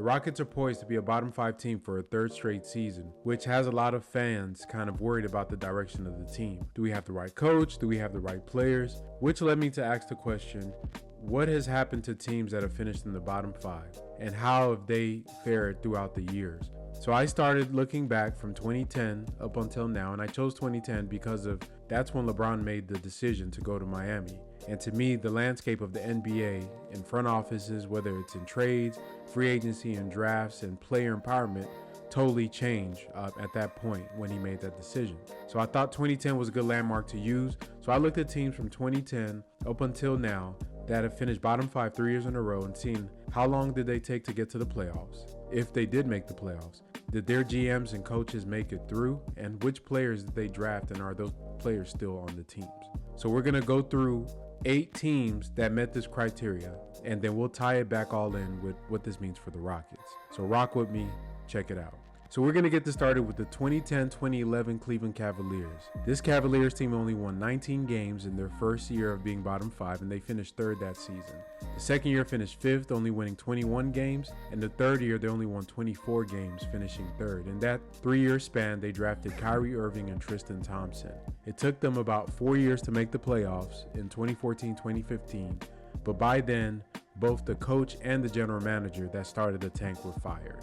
The Rockets are poised to be a bottom 5 team for a third straight season, which has a lot of fans kind of worried about the direction of the team. Do we have the right coach? Do we have the right players? Which led me to ask the question, what has happened to teams that have finished in the bottom 5, and how have they fared throughout the years? So I started looking back from 2010 up until now, and I chose 2010 because that's when LeBron made the decision to go to Miami. And to me, the landscape of the NBA in front offices, whether it's in trades, free agency and drafts and player empowerment, totally changed at that point when he made that decision. So I thought 2010 was a good landmark to use. So I looked at teams from 2010 up until now that have finished bottom 5 3 years in a row and seen how long did they take to get to the playoffs, if they did make the playoffs. Did their GMs and coaches make it through? And which players did they draft, and are those players still on the teams? So we're going to go through 8 teams that met this criteria, and then we'll tie it back all in with what this means for the Rockets. So rock with me, check it out. So we're going to get this started with the 2010-2011 Cleveland Cavaliers. This Cavaliers team only won 19 games in their first year of being bottom 5, and they finished 3rd that season. The second year finished 5th, only winning 21 games, and the third year they only won 24 games, finishing 3rd. In that 3-year span, they drafted Kyrie Irving and Tristan Thompson. It took them about 4 years to make the playoffs in 2014-2015, but by then, both the coach and the general manager that started the tank were fired.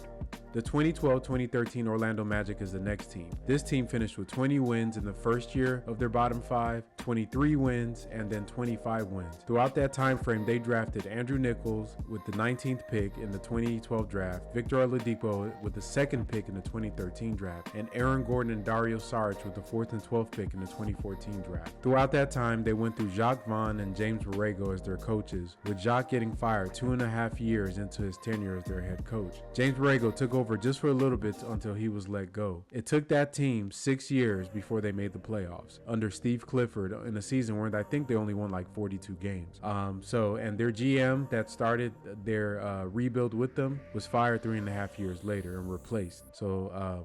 The 2012-2013 Orlando Magic is the next team. This team finished with 20 wins in the first year of their bottom 5, 23 wins, and then 25 wins. Throughout that time frame, they drafted Andrew Nichols with the 19th pick in the 2012 draft, Victor Oladipo with the 2nd pick in the 2013 draft, and Aaron Gordon and Dario Saric with the 4th and 12th pick in the 2014 draft. Throughout that time, they went through Jacques Vaughn and James Borrego as their coaches, with Jacques getting fired 2.5 years into his tenure as their head coach. James Borrego took over just for a little bit until he was let go. It took that team 6 years before they made the playoffs under Steve Clifford in a season where I think they only won like 42 games. And their GM that started their rebuild with them was fired 3.5 years later and replaced. So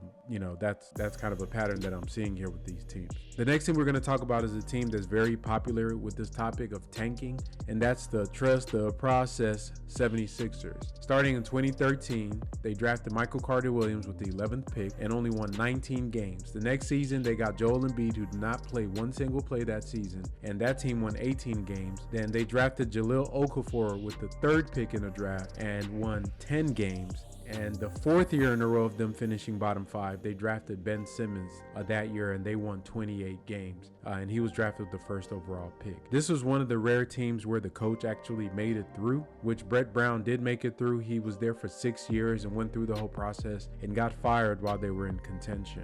that's kind of a pattern that I'm seeing here with these teams. The next team we're going to talk about is a team that's very popular with this topic of tanking, and that's the trust the process 76ers. Starting in 2013, they drafted Michael Carter-Williams with the 11th pick and only won 19 games. The next season, they got Joel Embiid, who did not play one single play that season, and that team won 18 games. Then they drafted Jahlil Okafor with the 3rd pick in the draft and won 10 games. And the 4th year in a row of them finishing bottom 5, they drafted Ben Simmons that year, and they won 28 games. And he was drafted with the 1st overall pick. This was one of the rare teams where the coach actually made it through, which Brett Brown did make it through. He was there for 6 years and went through the whole process and got fired while they were in contention.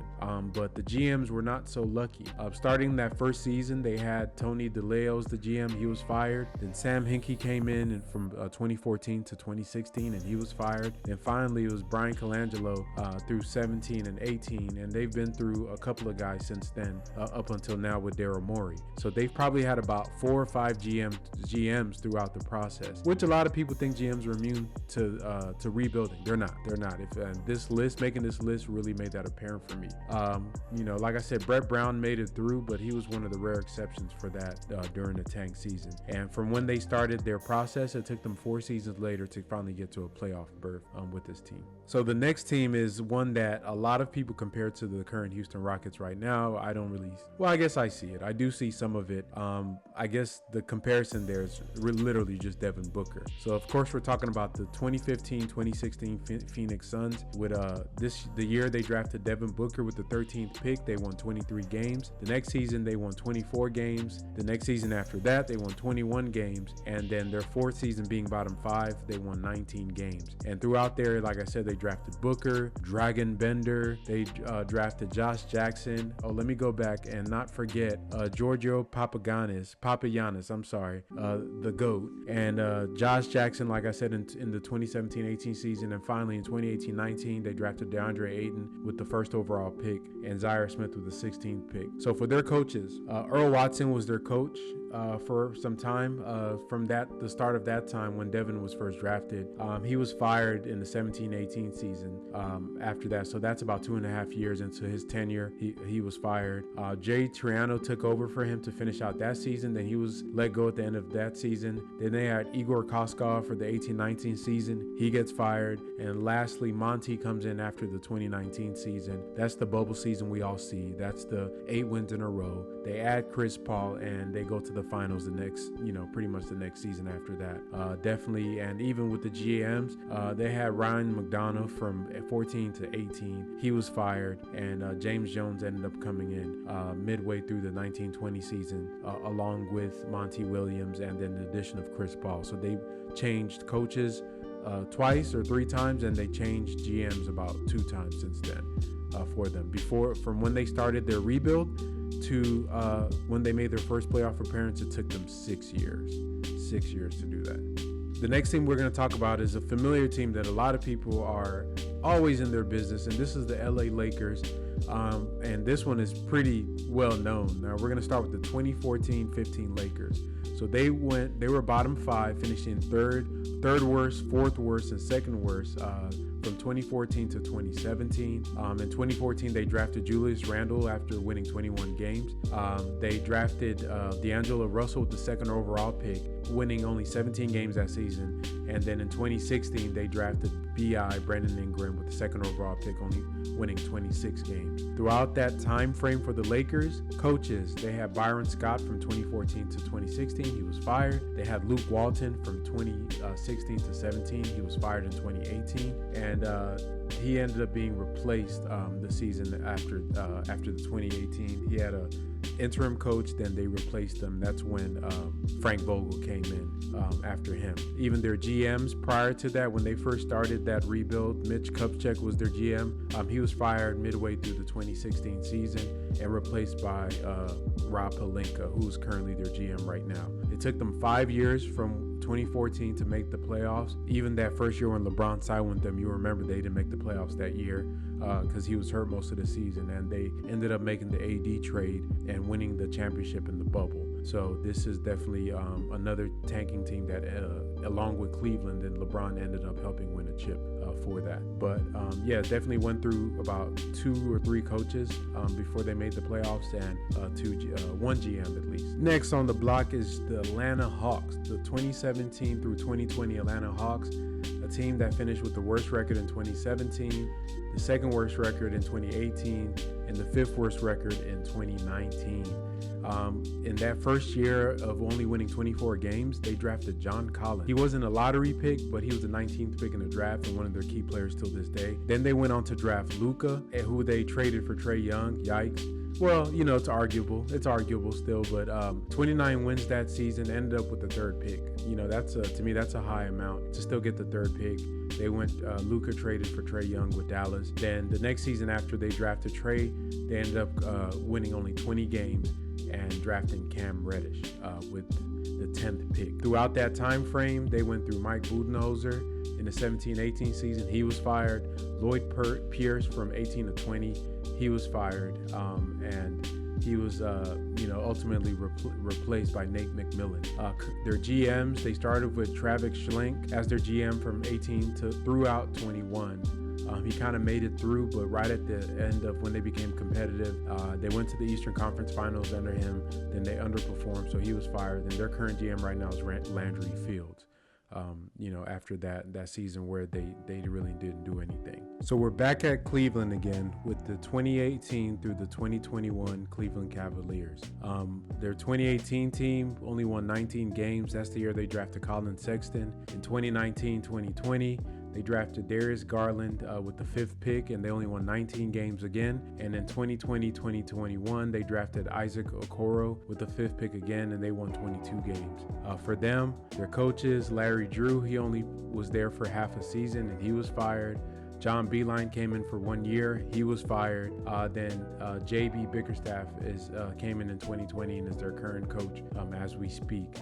But the GMs were not so lucky. Starting that first season, they had Tony DeLeo as the GM. He was fired. Then Sam Hinkie came in from 2014 to 2016, and he was fired. And finally, it was Brian Colangelo through 17 and 18, and they've been through a couple of guys since then up until now with Daryl Morey. So they've probably had about 4 or 5 GMs throughout the process, which a lot of people think GMs are immune to rebuilding. They're not. If making this list really made that apparent for me. Like I said, Brett Brown made it through, but he was one of the rare exceptions for that during the tank season. And from when they started their process, it took them 4 seasons later to finally get to a playoff berth with this team. So the next team is one that a lot of people compare to the current Houston Rockets right now. I guess I see it. I do see some of it. I guess the comparison there is literally just Devin Booker. So of course we're talking about the 2015-2016 Phoenix Suns. With the year they drafted Devin Booker with the 13th pick, they won 23 games. The next season they won 24 games. The next season after that they won 21 games, and then their 4th season being bottom 5, they won 19 games. And throughout there, like I said, they drafted Booker, Dragon Bender, they drafted Josh Jackson. Oh, let me go back and not forget Giorgio Papagiannis, the GOAT, and Josh Jackson, like I said, in the 2017-18 season, and finally in 2018-19, they drafted DeAndre Ayton with the 1st overall pick and Zaire Smith with the 16th pick. So for their coaches, Earl Watson was their coach, for some time from the start of that time when Devin was first drafted. He was fired in the 17-18 season after that. So that's about 2.5 years into his tenure. He was fired. Jay Triano took over for him to finish out that season. Then he was let go at the end of that season. Then they had Igor Koskov for the 18-19 season. He gets fired. And lastly, Monty comes in after the 2019 season. That's the bubble season we all see. That's the 8 wins in a row. They add Chris Paul and they go to the finals the next, pretty much the next season after that. Definitely. And even with the GMs, they had Ryan McDonough from 14 to 18. He was fired, and James Jones ended up coming in midway through the 1920 season, along with Monty Williams and then the addition of Chris Paul. So they changed coaches twice or 3 times, and they changed GMs about 2 times since then for them. From when they started their rebuild to when they made their first playoff appearance, it took them 6 years. 6 years to do that. The next team we're going to talk about is a familiar team that a lot of people are always in their business, and this is the LA Lakers. And this one is pretty well known. Now we're going to start with the 2014-15 Lakers. So they were bottom 5, finishing third worst, fourth worst, and second worst from 2014 to 2017. In 2014, they drafted Julius Randle after winning 21 games. They drafted D'Angelo Russell with the 2nd overall pick, winning only 17 games that season. And then in 2016, they drafted B.I. Brandon Ingram with the 2nd overall pick, only winning 26 games. Throughout that time frame for the Lakers, coaches, they had Byron Scott from 2014 to 2016. He was fired. They had Luke Walton from 2016 to 17. He was fired in 2018. And he ended up being replaced the season after the 2018. He had a interim coach, then they replaced him. That's when Frank Vogel came in after him. Even their GMs prior to that, when they first started that rebuild, Mitch Kupchak was their GM. He was fired midway through the 2016 season and replaced by Rob Pelinka, who's currently their GM right now. It took them 5 years from 2014 to make the playoffs. Even that first year when LeBron signed with them, you remember they didn't make the playoffs that year because he was hurt most of the season, and they ended up making the AD trade and winning the championship in the bubble. So this is definitely another tanking team that, along with Cleveland, and LeBron ended up helping win a chip for that. But yeah, definitely went through about 2 or 3 coaches before they made the playoffs, and one GM at least. Next on the block is the Atlanta Hawks, the 2017 through 2020 Atlanta Hawks, a team that finished with the worst record in 2017, the 2nd worst record in 2018, and the 5th worst record in 2019. In that first year of only winning 24 games, they drafted John Collins. He wasn't a lottery pick, but he was the 19th pick in the draft and one of their key players till this day. Then they went on to draft Luka, who they traded for Trae Young. Yikes. Well, it's arguable. It's arguable still, but 29 wins that season, ended up with the 3rd pick. That's to me, that's a high amount to still get the 3rd pick. They went Luka traded for Trae Young with Dallas. Then the next season after they drafted Trae, they ended up winning only 20 games and drafting Cam Reddish with the 10th pick. Throughout that time frame, they went through Mike Budenholzer in the 17-18 season. He was fired. Lloyd Pierce from 18 to 20, he was fired, and he was ultimately replaced by Nate McMillan. Their GMs, they started with Travis Schlenk as their GM from 18 to throughout 21. He kind of made it through, but right at the end of when they became competitive, they went to the Eastern Conference Finals under him. Then they underperformed, so he was fired. And their current GM right now is Landry Fields. After that season where they really didn't do anything. So we're back at Cleveland again with the 2018 through the 2021 Cleveland Cavaliers. Their 2018 team only won 19 games. That's the year they drafted Colin Sexton. In 2019-2020, they drafted Darius Garland with the 5th pick, and they only won 19 games again. And in 2020-2021, they drafted Isaac Okoro with the 5th pick again, and they won 22 games. For them, their coaches, Larry Drew, he only was there for half a season, and he was fired. John Beilein came in for 1 year. He was fired. Then J.B. Bickerstaff came in 2020 and is their current coach as we speak.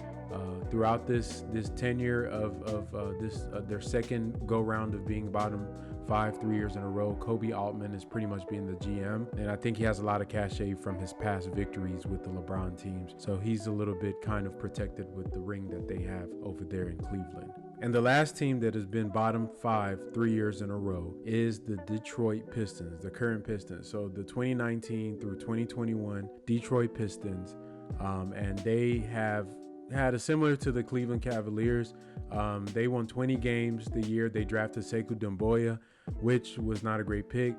Throughout this tenure of their second go round of being bottom 5 3 years in a row, Kobe Altman is pretty much being the GM, and I think he has a lot of cachet from his past victories with the LeBron teams, so he's a little bit kind of protected with the ring that they have over there in Cleveland. And the last team that has been bottom 5 3 years in a row is the Detroit Pistons, the current Pistons. So the 2019 through 2021 Detroit Pistons, and they have had a similar to the Cleveland Cavaliers. They won 20 games the year they drafted Sekou Doumbouya, which was not a great pick.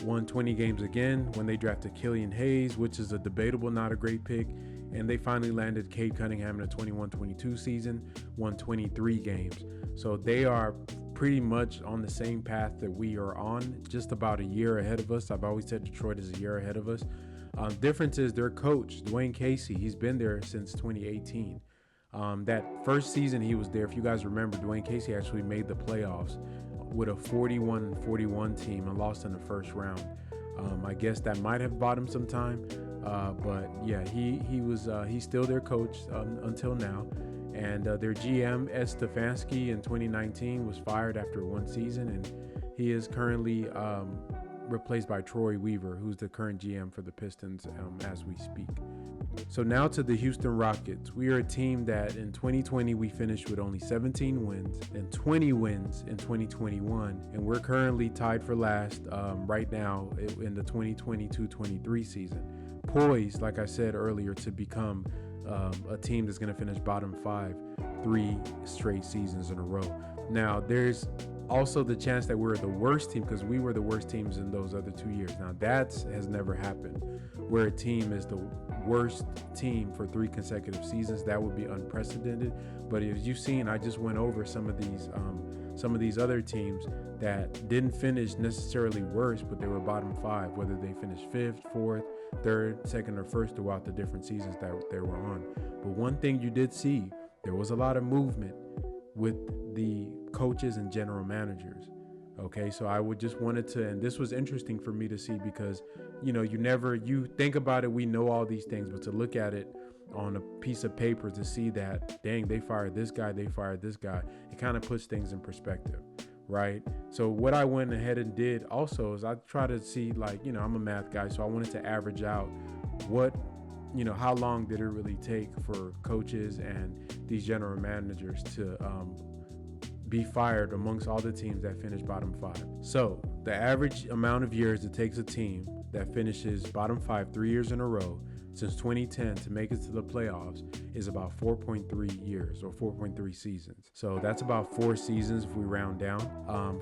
Won 20 games again when they drafted Killian Hayes, which is a debatable, not a great pick. And they finally landed Cade Cunningham in a 21-22 season, won 23 games. So they are pretty much on the same path that we are on, just about a year ahead of us. I've always said Detroit is a year ahead of us. Difference is their coach, Dwayne Casey. He's been there since 2018. That first season he was there, if you guys remember, Dwayne Casey actually made the playoffs with a 41-41 team and lost in the first round. I guess that might have bought him some time, but yeah, he's still their coach until now. And their GM Ed Stefanski in 2019 was fired after one season, and he is currently replaced by Troy Weaver, who's the current GM for the Pistons as we speak. So now to the Houston Rockets. We are a team that in 2020 we finished with only 17 wins and 20 wins in 2021, and we're currently tied for last right now in the 2022-23 season. Poised, like I said earlier, to become a team that's going to finish bottom 5 3 straight seasons in a row. Now, there's also the chance that we're the worst team because we were the worst teams in those other 2 years. Now, that has never happened, where a team is the worst team for 3 consecutive seasons. That would be unprecedented. But as you've seen, I just went over some of these other teams that didn't finish necessarily worse, but they were bottom 5, whether they finished 5th, 4th, 3rd, 2nd, or 1st throughout the different seasons that they were on. But one thing you did see, there was a lot of movement with the coaches and general managers. Okay, so I would just wanted to, and this was interesting for me to see because, you think about it, we know all these things, but to look at it on a piece of paper to see that, dang, they fired this guy, it kind of puts things in perspective, right? So what I went ahead and did also is I try to see, I'm a math guy, so I wanted to average out how long did it really take for coaches and these general managers to be fired amongst all the teams that finished bottom 5. So the average amount of years it takes a team that finishes bottom 5 3 years in a row since 2010 to make it to the playoffs is about 4.3 years or 4.3 seasons. So that's about 4 seasons if we round down.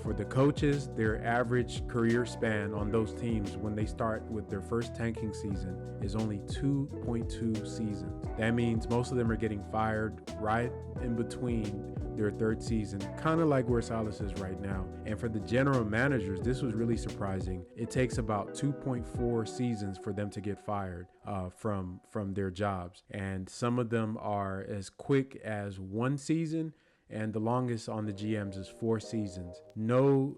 For the coaches, their average career span on those teams when they start with their first tanking season is only 2.2 seasons. That means most of them are getting fired right in between their 3rd season, kind of like where Silas is right now. And for the general managers, this was really surprising. It takes about 2.4 seasons for them to get fired from their jobs. And some of them are as quick as 1 season, and the longest on the GMs is 4 seasons. No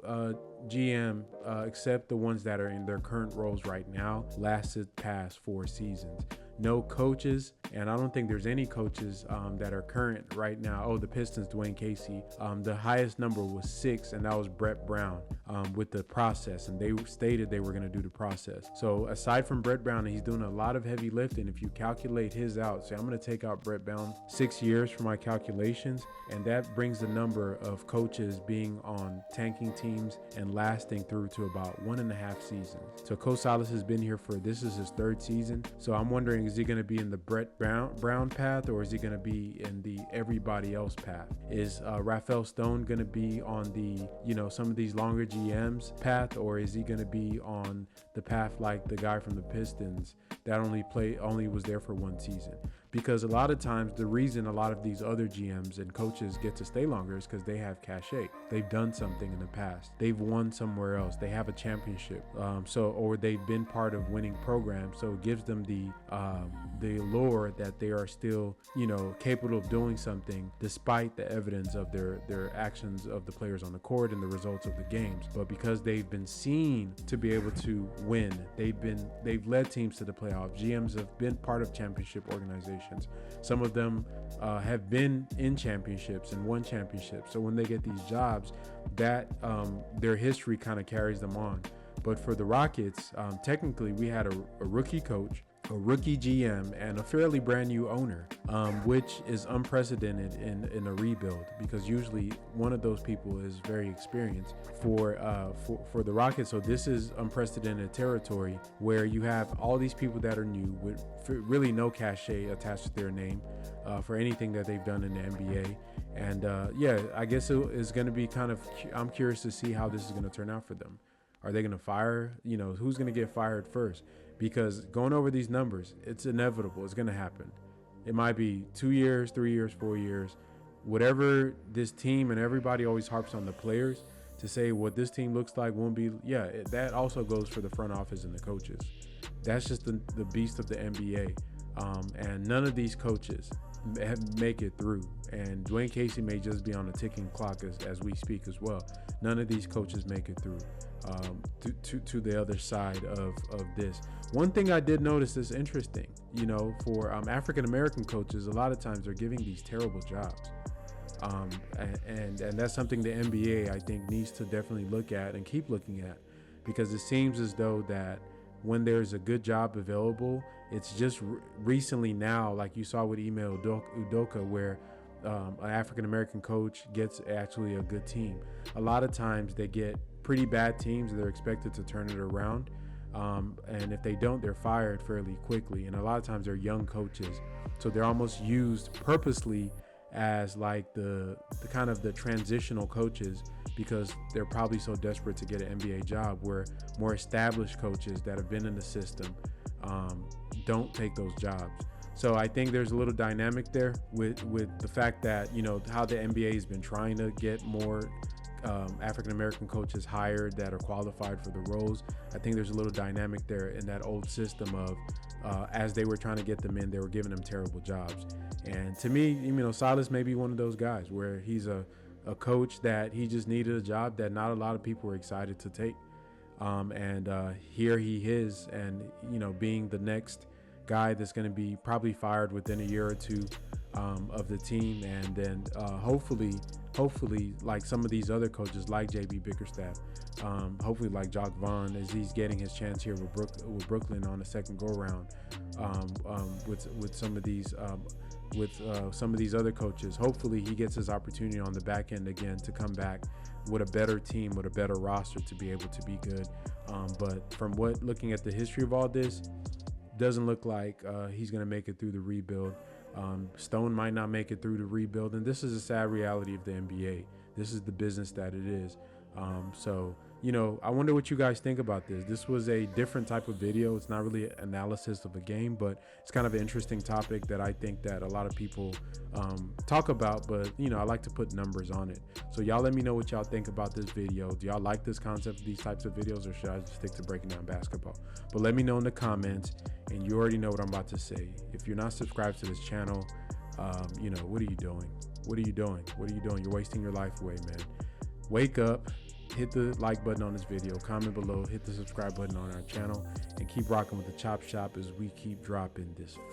GM, except the ones that are in their current roles right now, lasted past 4 seasons. No coaches, and I don't think there's any coaches that are current right now. Oh, the Pistons, Dwayne Casey. The highest number was 6, and that was Brett Brown with the process, and they stated they were going to do the process. So aside from Brett Brown, he's doing a lot of heavy lifting. If you calculate his out, say I'm going to take out Brett Brown 6 years for my calculations, and that brings the number of coaches being on tanking teams and lasting through to about 1.5 seasons. So Coach Silas has been here this is his 3rd season. So I'm wondering, is he going to be in the Brett Brown path, or is he going to be in the everybody else path? Is Rafael Stone going to be on the, some of these longer GMs path, or is he going to be on the path like the guy from the Pistons that only was there for 1 season? Because a lot of times the reason a lot of these other GMs and coaches get to stay longer is because they have cachet. They've done something in the past. They've won somewhere else. They have a championship. Or they've been part of winning programs. So it gives them the allure that they are still, capable of doing something despite the evidence of their actions of the players on the court and the results of the games. But because they've been seen to be able to win, they've led teams to the playoffs. GMs have been part of championship organizations. situations. Some of them have been in championships and won championships. So when they get these jobs, that their history kind of carries them on. But for the Rockets, technically we had a rookie coach, a rookie GM, and a fairly brand new owner, which is unprecedented in a rebuild, because usually one of those people is very experienced for the Rockets. So this is unprecedented territory where you have all these people that are new with really no cachet attached to their name for anything that they've done in the NBA. And I guess it is going to be I'm curious to see how this is going to turn out for them. Are they going to fire? Who's going to get fired first? Because going over these numbers, it's inevitable. It's going to happen. It might be 2 years, 3 years, 4 years, whatever this team, and everybody always harps on the players to say what this team looks like won't be. That also goes for the front office and the coaches. That's just the beast of the NBA. And none of these coaches make it through. And Dwayne Casey may just be on a ticking clock as we speak as well. None of these coaches make it through to the other side of this. One thing I did notice is interesting, for African-American coaches, a lot of times they're giving these terrible jobs. And that's something the NBA, I think, needs to definitely look at and keep looking at, because it seems as though that when there's a good job available, it's just recently now, like you saw with Ime Udoka, where an African-American coach gets actually a good team. A lot of times they get pretty bad teams and they're expected to turn it around. And if they don't, they're fired fairly quickly. And a lot of times they're young coaches. So they're almost used purposely as like the kind of the transitional coaches, because they're probably so desperate to get an NBA job, where more established coaches that have been in the system don't take those jobs. So I think there's a little dynamic there with the fact that, how the NBA has been trying to get more African-American coaches hired that are qualified for the roles. I think there's a little dynamic there in that old system of as they were trying to get them in, they were giving them terrible jobs. And to me, Silas may be one of those guys where he's a coach that he just needed a job that not a lot of people were excited to take. And here he is, and, being the next guy that's going to be probably fired within a year or two of the team. And then hopefully, like some of these other coaches like JB Bickerstaff, hopefully like Jock Vaughn, as he's getting his chance here with Brooklyn on the second go round, with some of these some of these other coaches. Hopefully he gets his opportunity on the back end again to come back with a better team, with a better roster to be able to be good. But from looking at the history of all this, doesn't look like he's going to make it through the rebuild. Stone might not make it through the rebuild, and this is a sad reality of the NBA. This is the business that it is. So, I wonder what you guys think about this. This was a different type of video. It's not really an analysis of a game, but it's kind of an interesting topic that I think that a lot of people talk about, but, I like to put numbers on it. So y'all let me know what y'all think about this video. Do y'all like this concept of these types of videos, or should I just stick to breaking down basketball? But let me know in the comments, and you already know what I'm about to say. If you're not subscribed to this channel, what are you doing? What are you doing? What are you doing? You're wasting your life away, man. Wake up. Hit the like button on this video, comment below, hit the subscribe button on our channel, and keep rocking with the Chop Shop as we keep dropping this fire.